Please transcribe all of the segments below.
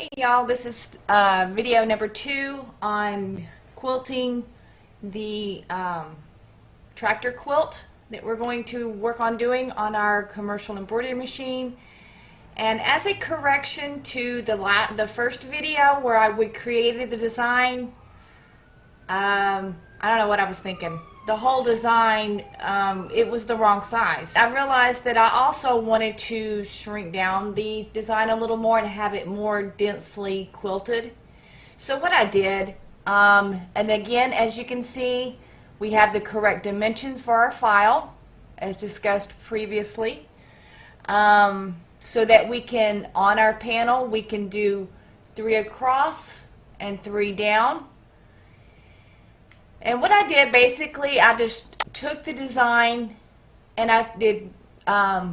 Hey y'all, this is video number 2 on quilting the tractor quilt that we're going to work on doing on our commercial embroidery machine. And as a correction to the first video where we created the design, I don't know what I was thinking. The whole design, it was the wrong size. I realized that I also wanted to shrink down the design a little more and have it more densely quilted. So what I did, and again, as you can see, we have the correct dimensions for our file, as discussed previously, so that we can, on our panel, we can do 3 across and 3 down. And what I did, basically, I just took the design and I did I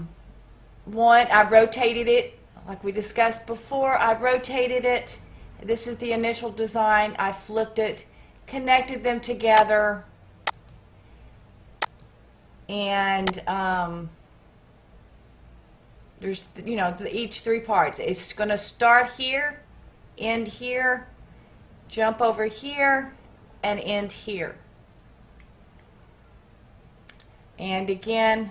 rotated it like we discussed before. I rotated it. This is the initial design. I flipped it, connected them together, and there's, you know, each 3 parts. It's going to start here, end here, jump over here, and end here. And again,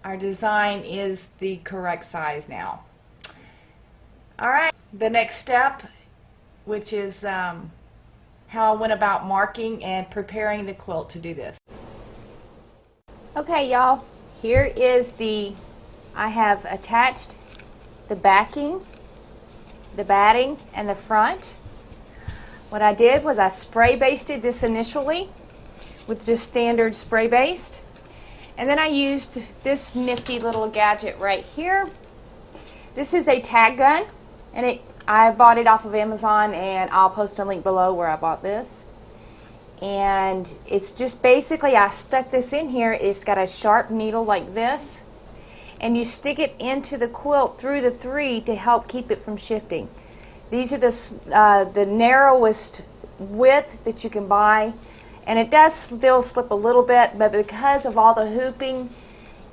our design is the correct size now. Alright, the next step, which is how I went about marking and preparing the quilt to do this. Okay y'all, here is I have attached the backing, the batting, and the front. What I did was I spray basted this initially with just standard spray baste, and then I used this nifty little gadget right here. This is a tag gun, and I bought it off of Amazon, and I'll post a link below where I bought this. And it's just basically, I stuck this in here. It's got a sharp needle like this, and you stick it into the quilt through the 3 to help keep it from shifting. These are the narrowest width that you can buy, and it does still slip a little bit, but because of all the hooping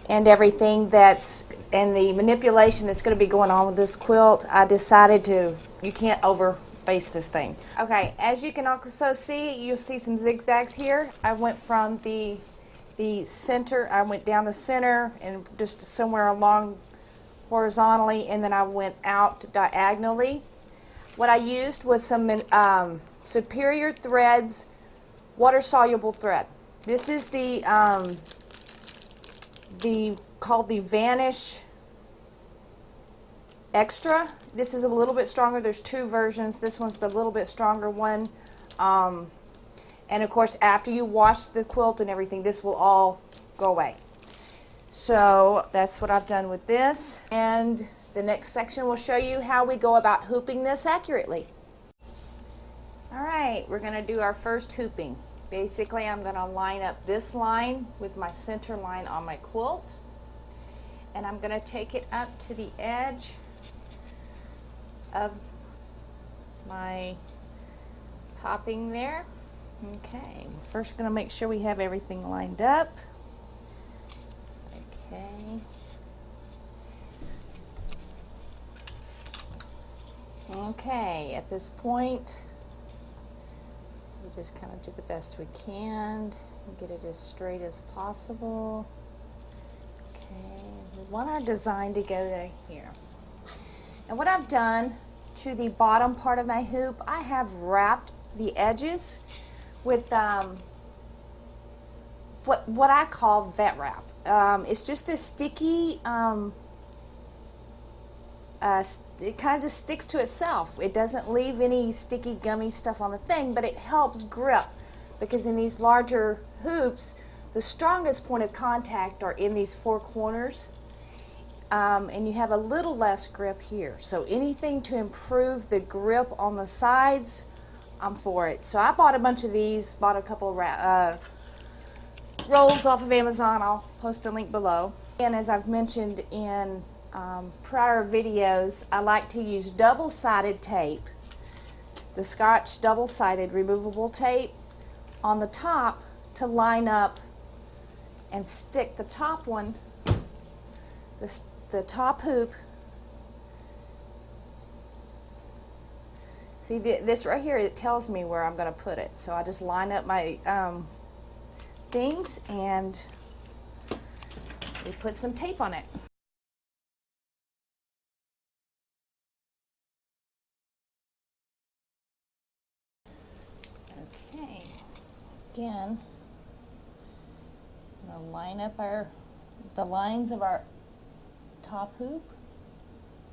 and everything and the manipulation that's going to be going on with this quilt, I decided you can't over baste this thing. Okay, as you can also see, you'll see some zigzags here. I went from the center, I went down the center and just somewhere along horizontally, and then I went out diagonally. What I used was some Superior Threads water-soluble thread. This is called the Vanish Extra. This is a little bit stronger. There's 2 versions. This one's the little bit stronger one. And of course, after you wash the quilt and everything, this will all go away. So that's what I've done with this. And the next section will show you how we go about hooping this accurately. Alright, we're going to do our first hooping. Basically, I'm going to line up this line with my center line on my quilt. And I'm going to take it up to the edge of my topping there. Okay, we're first going to make sure we have everything lined up. Okay. Okay, at this point, we just kind of do the best we can and get it as straight as possible. Okay, we want our design to go there here. And what I've done to the bottom part of my hoop, I have wrapped the edges with what I call vet wrap. It's just a sticky, it kind of just sticks to itself. It doesn't leave any sticky gummy stuff on the thing, but it helps grip, because in these larger hoops, the strongest point of contact are in these 4 corners, and you have a little less grip here. So anything to improve the grip on the sides, I'm for it. So I bought a bunch of these, bought a couple rolls off of Amazon. I'll post a link below. And as I've mentioned in prior videos, I like to use double-sided tape, the Scotch double-sided removable tape, on the top to line up and stick the top one, the top hoop, See, this right here, it tells me where I'm going to put it. So I just line up my things and we put some tape on it. Okay, again, I'm going to line up the lines of our top hoop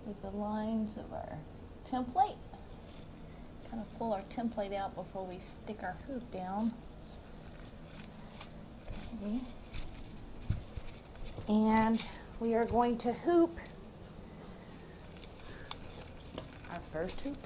with the lines of our template. Kind of pull our template out before we stick our hoop down. Okay. And we are going to hoop our first hoop.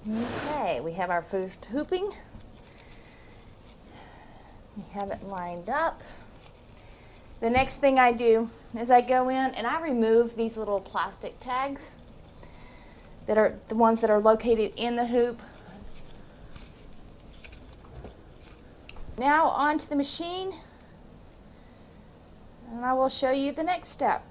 Okay, we have our first hooping. We have it lined up. The next thing I do is I go in and I remove these little plastic tags that are the ones that are located in the hoop. Now onto the machine, and I will show you the next step.